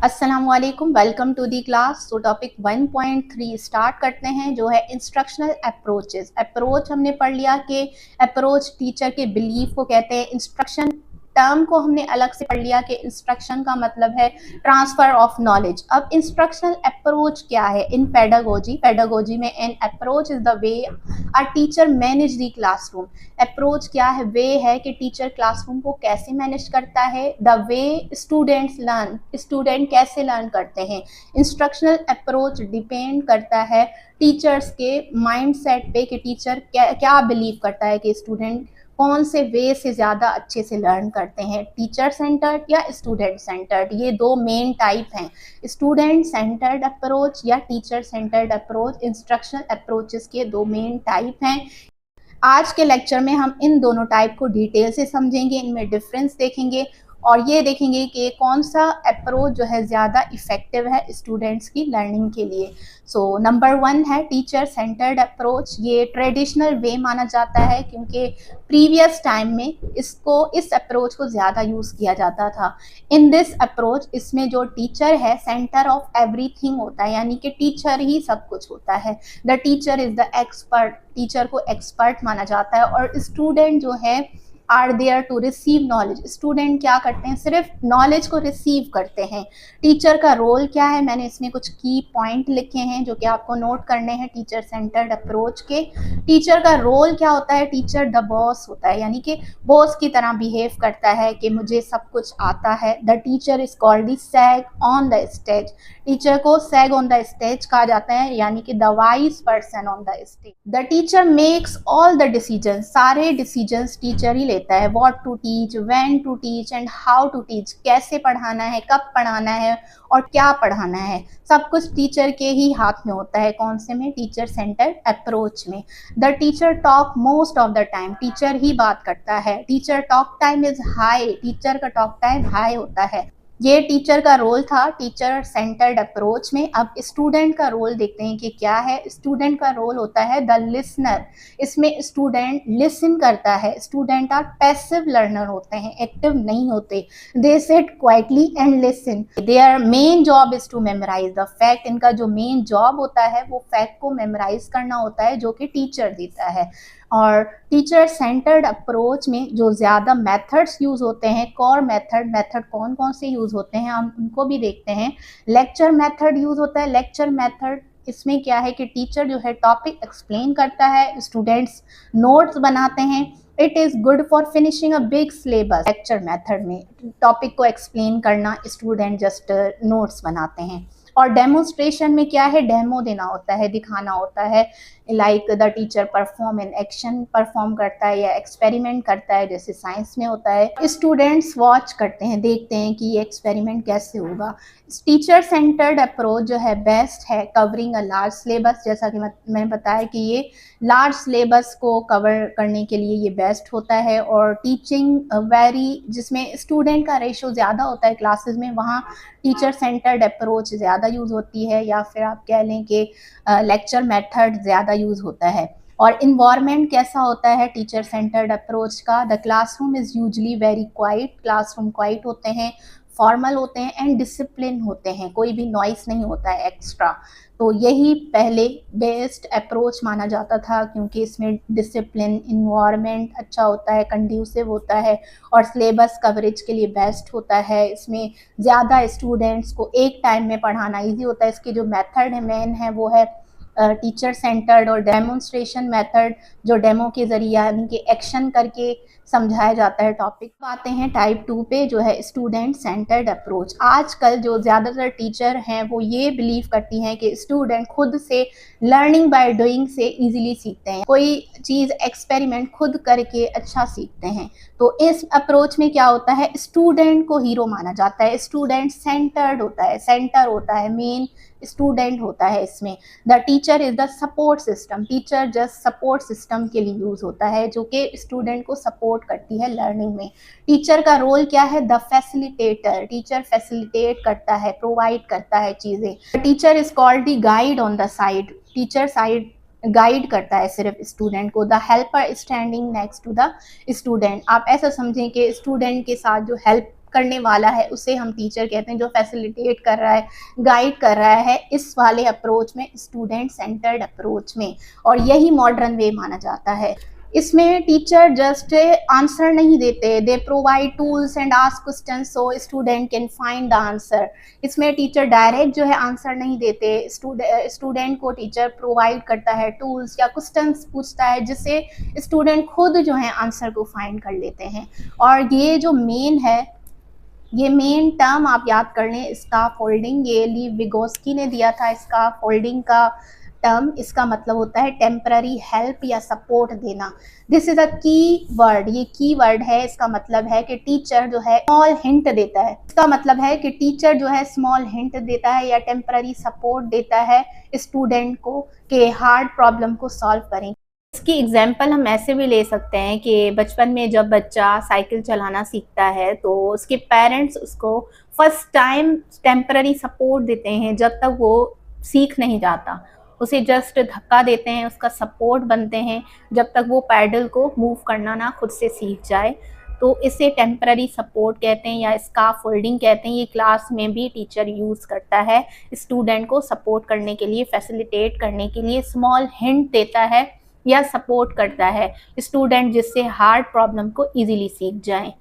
अस्सलामुअलैकुम, welcome to the class. तो topic 1.3 start करते हैं, जो है इंस्ट्रक्शनल अप्रोचेस। अप्रोच हमने पढ़ लिया कि अप्रोच टीचर के बिलीफ को कहते हैं। इंस्ट्रक्शन टर्म को हमने अलग से पढ़ लिया कि इंस्ट्रक्शन का मतलब है ट्रांसफर ऑफ नॉलेज। अब इंस्ट्रक्शनल अप्रोच क्या है इन पेडागोजी में? An approach is the way a teacher manage the classroom. Approach क्या है? वे है कि टीचर क्लासरूम को कैसे मैनेज करता है। The way students learn, student कैसे लर्न करते हैं। इंस्ट्रक्शनल अप्रोच डिपेंड करता है टीचर्स के माइंडसेट पे कि टीचर क्या बिलीव करता है कि स्टूडेंट कौन से वे से ज़्यादा अच्छे से लर्न करते हैं, टीचर सेंटर्ड या स्टूडेंट सेंटर्ड। ये दो मेन टाइप हैं, स्टूडेंट सेंटर्ड अप्रोच या teacher centred approach. Instructional approaches के दो मेन टाइप हैं। आज के लेक्चर में हम इन दोनों टाइप को डिटेल से समझेंगे, इनमें डिफरेंस देखेंगे और ये देखेंगे कि कौन सा अप्रोच जो है ज़्यादा इफ़ेक्टिव है स्टूडेंट्स की लर्निंग के लिए। सो नंबर 1 है टीचर सेंटर्ड अप्रोच। ये ट्रेडिशनल वे माना जाता है क्योंकि प्रीवियस टाइम में इस अप्रोच को ज़्यादा यूज़ किया जाता था। इन दिस अप्रोच, इसमें जो टीचर है सेंटर ऑफ एवरीथिंग होता है, यानी कि टीचर ही सब कुछ होता है। The teacher is the expert, teacher को एक्सपर्ट माना जाता है। और स्टूडेंट जो है are there to receive knowledge. Student क्या करते हैं? सिर्फ नॉलेज को रिसीव करते हैं। टीचर का रोल क्या है? मैंने इसमें कुछ की पॉइंट लिखे हैं जो कि आपको नोट करने हैं टीचर सेंटर्ड अप्रोच के। टीचर का रोल क्या होता है? टीचर द बॉस होता है, यानी कि बॉस की तरह बिहेव करता है कि मुझे सब कुछ आता है। The teacher is called the sag on the stage. Teacher को सैग ऑन द स्टेज कहा जाता है, यानी कि the wise person on the stage. The teacher makes all the decision, सारे डिसीजंस टीचर ही लेता है। What to teach, when to teach and how to teach. कैसे पढ़ाना है, कब पढ़ाना है और क्या पढ़ाना है, सब कुछ टीचर के ही हाथ में होता है। कौन से में? टीचर सेंटर्ड अप्रोच में। The teacher talk most of the time, teacher ही बात करता है। Teacher talk time is high, teacher का टॉक टाइम हाई होता है। ये टीचर का रोल था टीचर सेंटर्ड अप्रोच में। अब स्टूडेंट का रोल देखते हैं कि क्या है। स्टूडेंट का रोल होता है द लिसनर। इसमें स्टूडेंट लिसन करता है। स्टूडेंट आर पैसिव लर्नर होते हैं, एक्टिव नहीं होते। They sit quietly and listen. Their main job is to memorise the fact. इनका जो मेन जॉब होता है वो फैक्ट को मेमोराइज करना होता है, जो कि टीचर देता है। और टीचर सेंटर्ड अप्रोच में जो ज़्यादा मेथड्स यूज़ होते हैं, कोर मेथड कौन कौन से यूज़ होते हैं हम उनको भी देखते हैं। लेक्चर मेथड यूज़ होता है। लेक्चर मेथड इसमें क्या है कि टीचर जो है टॉपिक एक्सप्लेन करता है, स्टूडेंट्स नोट्स बनाते हैं। It is good for finishing a big syllabus. Lecture method में टॉपिक को एक्सप्लेन करना, स्टूडेंट जस्ट नोट्स बनाते हैं। और डेमोन्स्ट्रेशन में क्या है? डेमो देना होता है, दिखाना होता है। Like the teacher perform in action, perform करता है या एक्सपेरिमेंट करता है, जैसे साइंस में होता है। स्टूडेंट्स वॉच करते हैं, देखते हैं कि ये एक्सपेरिमेंट कैसे होगा। टीचर सेंटर्ड अप्रोच जो है बेस्ट है कवरिंग अ लार्ज सिलेबस। जैसा कि मैंने बताया कि ये लार्ज सिलेबस को कवर करने के लिए ये बेस्ट होता है। और टीचिंग वेरी, जिसमें स्टूडेंट का रेशो ज़्यादा होता है क्लासेस में, वहाँ टीचर सेंटर्ड अप्रोच ज़्यादा यूज़ होती है, या फिर आप कह लें कि लेक्चर मेथड ज़्यादा यूज़ होता है। और इन्वायरमेंट कैसा होता है टीचर सेंटर्ड अप्रोच का? The classroom is usually very quite. Classroom quite होते हैं, फॉर्मल होते हैं एंड डिसिप्लिन होते हैं, कोई भी नॉइस नहीं होता है एक्स्ट्रा। तो यही पहले बेस्ट अप्रोच माना जाता था क्योंकि इसमें डिसिप्लिन, इन्वायरमेंट अच्छा होता है, कंड्यूसिव होता है और सिलेबस कवरेज के लिए बेस्ट होता है। इसमें ज़्यादा स्टूडेंट्स को एक टाइम में पढ़ाना ईजी होता है। इसके जो मेथड है मेन है वो है टीचर सेंटर्ड और डेमोन्स्ट्रेशन मेथड, जो डेमो के ज़रिए यानी कि एक्शन करके समझाया जाता है टॉपिक। आते हैं टाइप 2 पे, जो है स्टूडेंट सेंटर्ड अप्रोच। आजकल जो ज़्यादातर टीचर हैं वो ये बिलीव करती हैं कि स्टूडेंट खुद से लर्निंग बाय डूइंग से इजीली सीखते हैं, कोई चीज़ एक्सपेरिमेंट खुद करके अच्छा सीखते हैं। तो इस अप्रोच में क्या होता है? स्टूडेंट को हीरो माना जाता है, स्टूडेंट सेंटर्ड होता है, सेंटर होता है, मेन स्टूडेंट होता है इसमें। The teacher is the support system. Teacher just support system के लिए यूज होता है, जो कि स्टूडेंट को सपोर्ट करती है लर्निंग में। टीचर का रोल क्या है? The facilitator. टीचर फैसिलिटेट करता है, प्रोवाइड करता है चीजें। Teacher is called the guide on the side. Teacher side guide करता है सिर्फ स्टूडेंट को। The helper standing next to the student. आप ऐसा समझें कि स्टूडेंट के साथ जो हेल्प करने वाला है उसे हम टीचर कहते हैं, जो फैसिलिटेट कर रहा है, गाइड कर रहा है इस वाले अप्रोच में, स्टूडेंट सेंटर्ड अप्रोच में। और यही मॉडर्न वे माना जाता है। इसमें टीचर जस्ट आंसर नहीं देते, they provide tools and ask questions so student can find the answer. इसमें टीचर डायरेक्ट जो है आंसर नहीं देते, स्टूडेंट को टीचर प्रोवाइड करता है टूल्स या क्वेश्चंस पूछता है, जिससे स्टूडेंट खुद जो है आंसर को फाइंड कर लेते हैं। और ये जो मेन है, ये मेन टर्म आप याद कर लें, स्काफोल्डिंग, ये लीव विगोस्की ने दिया था स्काफोल्डिंग का टर्म। इसका मतलब होता है टेम्पररी हेल्प या सपोर्ट देना। दिस इज अ की वर्ड, ये की वर्ड है। इसका मतलब है कि टीचर जो है स्मॉल हिंट देता है, इसका मतलब है कि टीचर जो है स्मॉल हिंट देता है या टेम्पररी सपोर्ट देता है स्टूडेंट को कि हार्ड प्रॉब्लम को सॉल्व करें। इसकी एग्जाम्पल हम ऐसे भी ले सकते हैं कि बचपन में जब बच्चा साइकिल चलाना सीखता है तो उसके पेरेंट्स उसको फर्स्ट टाइम टेम्पररी सपोर्ट देते हैं जब तक वो सीख नहीं जाता, उसे जस्ट धक्का देते हैं, उसका सपोर्ट बनते हैं जब तक वो पैडल को मूव करना ना खुद से सीख जाए। तो इसे टेम्पररी सपोर्ट कहते हैं या स्काफोल्डिंग कहते हैं। ये क्लास में भी टीचर यूज़ करता है, स्टूडेंट को सपोर्ट करने के लिए, फैसिलिटेट करने के लिए स्मॉल हिंट देता है या सपोर्ट करता है स्टूडेंट, जिससे हार्ड प्रॉब्लम को इजीली सीख जाए।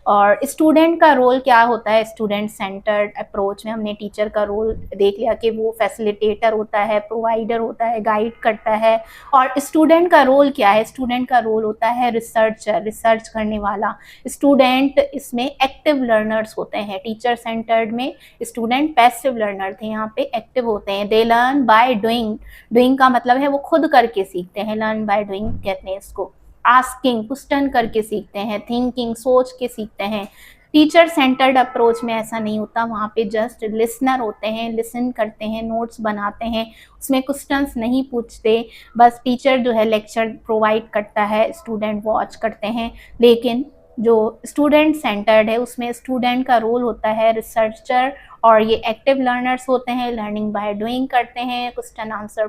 और स्टूडेंट का रोल क्या होता है स्टूडेंट सेंटर्ड अप्रोच में? हमने टीचर का रोल देख लिया कि वो फैसिलिटेटर होता है, प्रोवाइडर होता है, गाइड करता है। और स्टूडेंट का रोल क्या है? स्टूडेंट का रोल होता है रिसर्चर, रिसर्च करने वाला। स्टूडेंट इसमें एक्टिव लर्नर्स होते हैं। टीचर सेंटर्ड में स्टूडेंट पैसिव लर्नर थे, यहाँ पे एक्टिव होते हैं। They learn by doing, doing का मतलब है वो खुद करके सीखते हैं, लर्न बाय डूइंग कहते हैं इसको। आस्किंग, क्वेश्चन करके सीखते हैं। थिंकिंग, सोच के सीखते हैं। टीचर सेंटर्ड अप्रोच में ऐसा नहीं होता, वहाँ पे जस्ट लिसनर होते हैं, लिसन करते हैं, नोट्स बनाते हैं, उसमें क्वेश्चंस नहीं पूछते, बस टीचर जो है लेक्चर प्रोवाइड करता है, स्टूडेंट वॉच करते हैं। लेकिन जो स्टूडेंट सेंटर्ड है उसमें स्टूडेंट का रोल होता है रिसर्चर, और ये एक्टिव लर्नर्स होते हैं, लर्निंग बाय डूइंग करते हैं, क्वेश्चन आंसर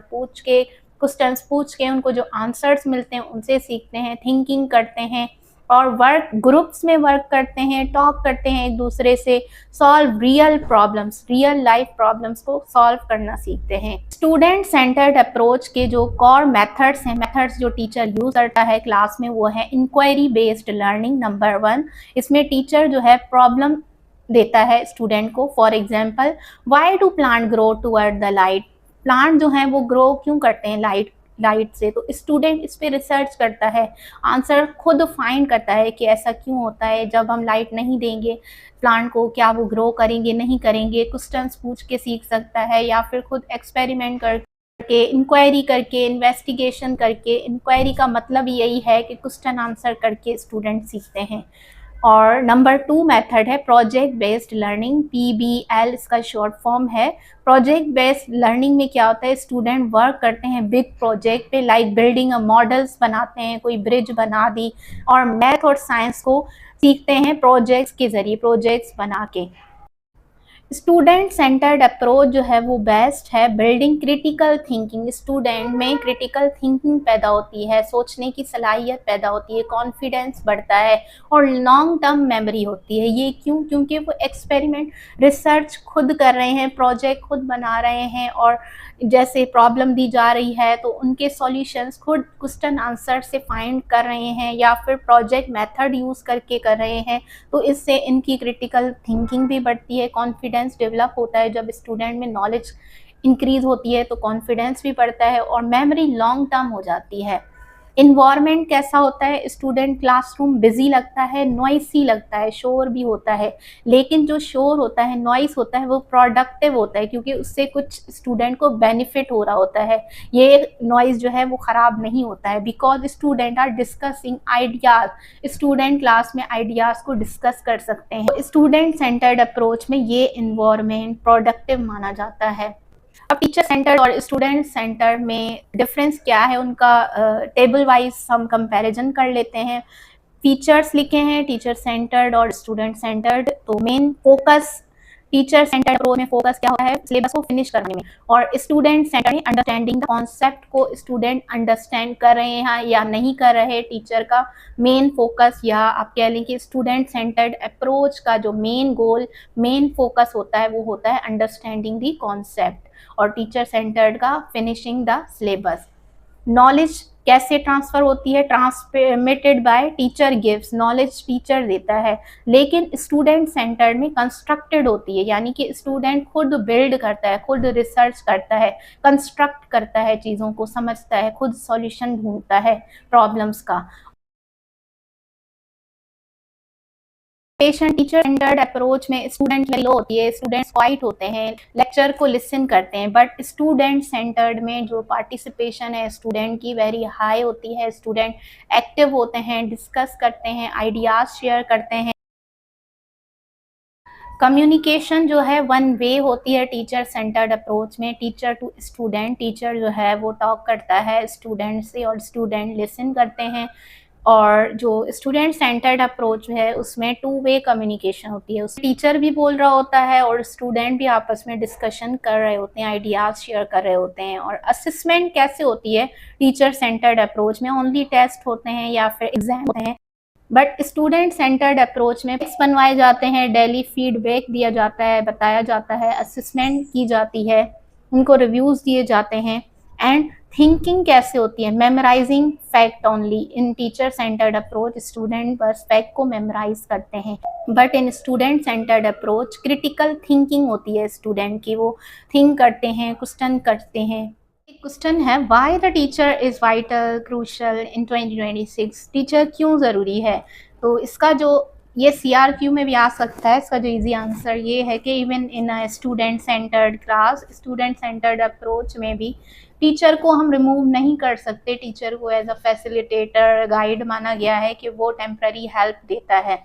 क्वेश्चंस पूछ के उनको जो आंसर्स मिलते हैं उनसे सीखते हैं, थिंकिंग करते हैं और वर्क ग्रुप्स में वर्क करते हैं, टॉक करते हैं एक दूसरे से, solve real problems, real life problems को सॉल्व करना सीखते हैं। स्टूडेंट सेंटर्ड अप्रोच के जो कोर मेथड्स हैं, मेथड्स जो टीचर यूज करता है क्लास में, वो है इंक्वायरी बेस्ड लर्निंग नंबर 1। इसमें टीचर जो है प्रॉब्लम देता है स्टूडेंट को। For example, why do plant grow toward the light? Plant जो है वो ग्रो क्यों करते हैं लाइट से? तो स्टूडेंट इस पे रिसर्च करता है, आंसर खुद फाइंड करता है कि ऐसा क्यों होता है, जब हम लाइट नहीं देंगे प्लांट को क्या वो ग्रो करेंगे, नहीं करेंगे। क्वेश्चंस पूछ के सीख सकता है या फिर खुद एक्सपेरिमेंट करके, इंक्वायरी करके, इन्वेस्टिगेशन करके। इंक्वायरी का मतलब यही है कि क्वेश्चन आंसर करके स्टूडेंट सीखते हैं। और नंबर 2 मेथड है प्रोजेक्ट बेस्ड लर्निंग, PBL इसका शॉर्ट फॉर्म है। प्रोजेक्ट बेस्ड लर्निंग में क्या होता है, स्टूडेंट वर्क करते हैं बिग प्रोजेक्ट पे, लाइक बिल्डिंग मॉडल्स बनाते हैं, कोई ब्रिज बना दी, और मैथ और साइंस को सीखते हैं प्रोजेक्ट्स के जरिए, प्रोजेक्ट्स बना के। स्टूडेंट सेंटर्ड अप्रोच जो है वो बेस्ट है बिल्डिंग क्रिटिकल थिंकिंग। स्टूडेंट में क्रिटिकल थिंकिंग पैदा होती है, सोचने की सलाहियत पैदा होती है, कॉन्फिडेंस बढ़ता है और लॉन्ग टर्म मेमोरी होती है। ये क्यों? क्योंकि वो एक्सपेरिमेंट, रिसर्च खुद कर रहे हैं, प्रोजेक्ट खुद बना रहे हैं, और जैसे प्रॉब्लम दी जा रही है तो उनके सॉल्यूशंस खुद क्वेश्चन आंसर से फाइंड कर रहे हैं या फिर प्रोजेक्ट मेथड यूज़ करके कर रहे हैं। तो इससे इनकी क्रिटिकल थिंकिंग भी बढ़ती है, कॉन्फिडेंस डेवलप होता है। जब स्टूडेंट में नॉलेज इंक्रीज होती है तो कॉन्फिडेंस भी बढ़ता है और मेमोरी लॉन्ग टर्म हो जाती है। इन्वायरमेंट कैसा होता है? स्टूडेंट क्लासरूम बिजी लगता है, नॉइसी लगता है, शोर भी होता है, लेकिन जो शोर होता है, नॉइस होता है, वो प्रोडक्टिव होता है क्योंकि उससे कुछ स्टूडेंट को बेनिफिट हो रहा होता है। ये नॉइस जो है वो ख़राब नहीं होता है, because student are discussing ideas. Student class में आइडियाज़ को डिस्कस कर सकते हैं। स्टूडेंट सेंटर्ड अप्रोच में ये इन्वायरमेंट प्रोडक्टिव माना जाता है। अब टीचर सेंटर्ड और स्टूडेंट सेंटर में डिफरेंस क्या है, उनका टेबल वाइज हम कंपैरिजन कर लेते हैं। फीचर्स लिखे हैं टीचर सेंटर्ड और स्टूडेंट सेंटर्ड। तो main focus teacher centred approach में फोकस क्या होता है, सिलेबस को फिनिश करने में, और स्टूडेंट सेंटर्ड में अंडरस्टैंडिंग द कॉन्सेप्ट को स्टूडेंट अंडरस्टैंड कर रहे हैं या नहीं कर रहे। टीचर का मेन फोकस, या आप कह लें कि स्टूडेंट सेंटर्ड अप्रोच का जो मेन गोल, मेन फोकस होता है वो होता है अंडरस्टैंडिंग द कॉन्सेप्ट, और टीचर सेंटर्ड का फिनिशिंग द सिलेबस। नॉलेज कैसे ट्रांसफर होती है, transmitted by teacher gives, knowledge teacher देता है, लेकिन स्टूडेंट सेंटर्ड में कंस्ट्रक्टेड होती है, यानी कि स्टूडेंट खुद बिल्ड करता है, खुद रिसर्च करता है, कंस्ट्रक्ट करता है, चीज़ों को समझता है, खुद सॉल्यूशन ढूंढता है प्रॉब्लम्स का। पेशेंट टीचर सेंटर्ड अप्रोच में स्टूडेंट में लो होती है, स्टूडेंट्स क्वाइट होते हैं, लेक्चर को लिसन करते हैं, बट स्टूडेंट सेंटर्ड में जो पार्टिसिपेशन है स्टूडेंट की वेरी हाई होती है, स्टूडेंट एक्टिव होते हैं, डिस्कस करते हैं, आइडियाज शेयर करते हैं। कम्युनिकेशन जो है वन वे होती है टीचर सेंटर्ड अप्रोच में, टीचर टू स्टूडेंट, टीचर जो है वो टॉक करता है स्टूडेंट से और स्टूडेंट लिसन करते हैं। और जो स्टूडेंट सेंटर्ड अप्रोच है उसमें टू वे कम्युनिकेशन होती है, उस टीचर भी बोल रहा होता है और स्टूडेंट भी आपस में डिस्कशन कर रहे होते हैं, आइडियाज शेयर कर रहे होते हैं। और असेसमेंट कैसे होती है टीचर सेंटर्ड अप्रोच में, ओनली टेस्ट होते हैं या फिर एग्जाम होते हैं, बट स्टूडेंट सेंटर्ड अप्रोच में बनवाए जाते हैं, डेली फीडबैक दिया जाता है, बताया जाता है, असेसमेंट की जाती है, उनको रिव्यूज दिए जाते हैं। एंड थिंकिंग कैसे होती है, मेमोराइजिंग फैक्ट ओनली। इन टीचर सेंटर्ड अप्रोच स्टूडेंट बस फैक्ट को मेमोराइज करते हैं, but in student centred approach critical thinking होती है स्टूडेंट की, वो थिंक करते हैं, क्वेश्चन करते हैं। एक क्वेश्चन है, why the teacher is vital crucial in 2026, teacher क्यों ज़रूरी है। तो इसका जो ये CRQ में भी आ सकता है, इसका जो इजी आंसर ये है कि even in a student centred class, student centred approach में भी टीचर को हम रिमूव नहीं कर सकते, टीचर को एज अ फैसिलिटेटर, गाइड माना गया है कि वो टेम्पररी हेल्प देता है।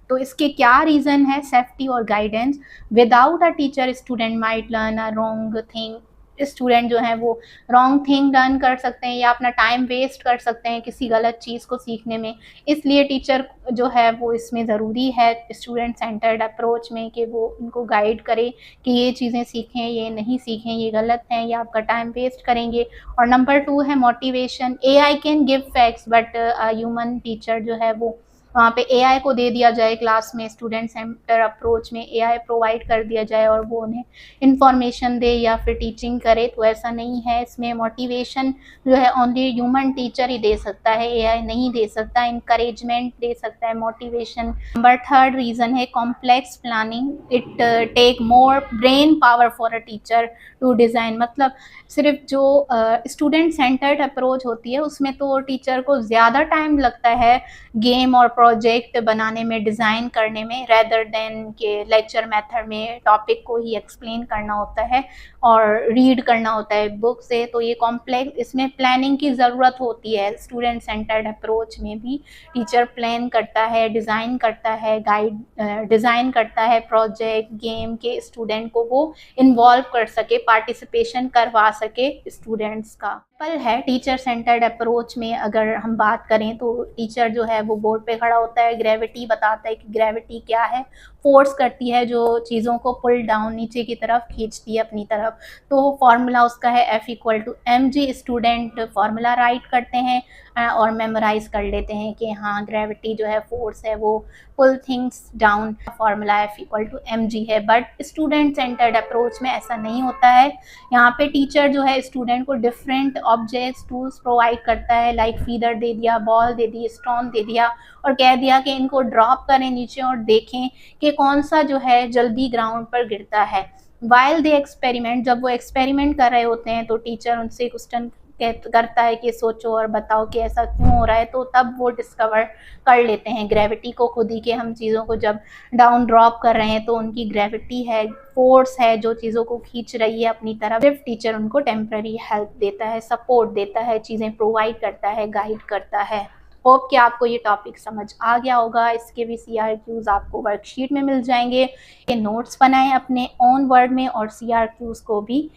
तो इसके क्या रीज़न है, सेफ्टी और guidance. Without a teacher student might learn a wrong thing, student जो है वो रॉन्ग थिंग डन कर सकते हैं या अपना टाइम वेस्ट कर सकते हैं किसी गलत चीज़ को सीखने में। इसलिए टीचर जो है वो इसमें ज़रूरी है स्टूडेंट सेंटर्ड अप्रोच में, कि वो उनको गाइड करे कि ये चीज़ें सीखें, ये नहीं सीखें, ये गलत हैं, या आपका टाइम वेस्ट करेंगे। और नंबर 2 है motivation. AI can give facts but human teacher जो है वो, वहाँ पे AI को दे दिया जाए क्लास में, स्टूडेंट सेंटर अप्रोच में AI प्रोवाइड कर दिया जाए और वो उन्हें इंफॉर्मेशन दे या फिर टीचिंग करे, तो ऐसा नहीं है। इसमें मोटिवेशन जो है ओनली ह्यूमन टीचर ही दे सकता है, AI नहीं दे सकता। इंकरेजमेंट दे सकता है, मोटिवेशन। नंबर 3 रीज़न है complex planning. It take more brain power for a teacher to design. मतलब सिर्फ जो स्टूडेंट सेंटर्ड अप्रोच होती है उसमें तो टीचर को ज़्यादा टाइम लगता है गेम और प्रोजेक्ट बनाने में, डिज़ाइन करने में, रेदर देन के लेक्चर मेथड में टॉपिक को ही एक्सप्लेन करना होता है और रीड करना होता है बुक से। तो ये कॉम्प्लेक्स, इसमें प्लानिंग की ज़रूरत होती है। स्टूडेंट सेंटर्ड अप्रोच में भी टीचर प्लान करता है, डिज़ाइन करता है, गाइड डिज़ाइन करता है प्रोजेक्ट, गेम के स्टूडेंट को वो इन्वॉल्व कर सके, पार्टिसिपेशन करवा सके स्टूडेंट्स का। पल है टीचर सेंटर्ड अप्रोच में अगर हम बात करें तो टीचर जो है वो बोर्ड पे खड़ा होता है, ग्रेविटी बताता है कि ग्रेविटी क्या है, फोर्स करती है जो चीज़ों को पुल डाउन, नीचे की तरफ खींचती है अपनी तरफ। तो फॉर्मूला उसका है F=mg। स्टूडेंट फार्मूला राइट करते हैं और मेमोराइज कर लेते हैं कि हाँ ग्रेविटी जो है फोर्स है वो पुल थिंग्स डाउन, फार्मूला F=mg है। बट स्टूडेंट सेंटर्ड अप्रोच में ऐसा नहीं होता है। यहाँ पे टीचर जो है स्टूडेंट को डिफरेंट ऑब्जेक्ट्स, टूल्स प्रोवाइड करता है, लाइक फीडर दे दिया, बॉल दे दी, स्टोन दे दिया और कह दिया कि इनको ड्रॉप करें नीचे और देखें कि कौन सा जो है जल्दी ग्राउंड पर गिरता है। वाइल दे एक्सपेरिमेंट, जब वो एक्सपेरिमेंट कर रहे होते हैं तो टीचर उनसे क्वेश्चन करता है कि सोचो और बताओ कि ऐसा क्यों हो रहा है, तो तब वो डिस्कवर कर लेते हैं ग्रेविटी को खुद ही, कि हम चीज़ों को जब डाउन ड्रॉप कर रहे हैं तो उनकी ग्रेविटी है, फोर्स है जो चीज़ों को खींच रही है अपनी तरफ। सिर्फ टीचर उनको टेम्पररी हेल्प देता है, सपोर्ट देता है, चीज़ें प्रोवाइड करता है, गाइड करता है। होप कि आपको ये टॉपिक समझ आ गया होगा। इसके भी CRQs आपको वर्कशीट में मिल जाएंगे। ये नोट्स बनाएं अपने ओन वर्ड में और CRQs को भी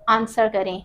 आंसर करें।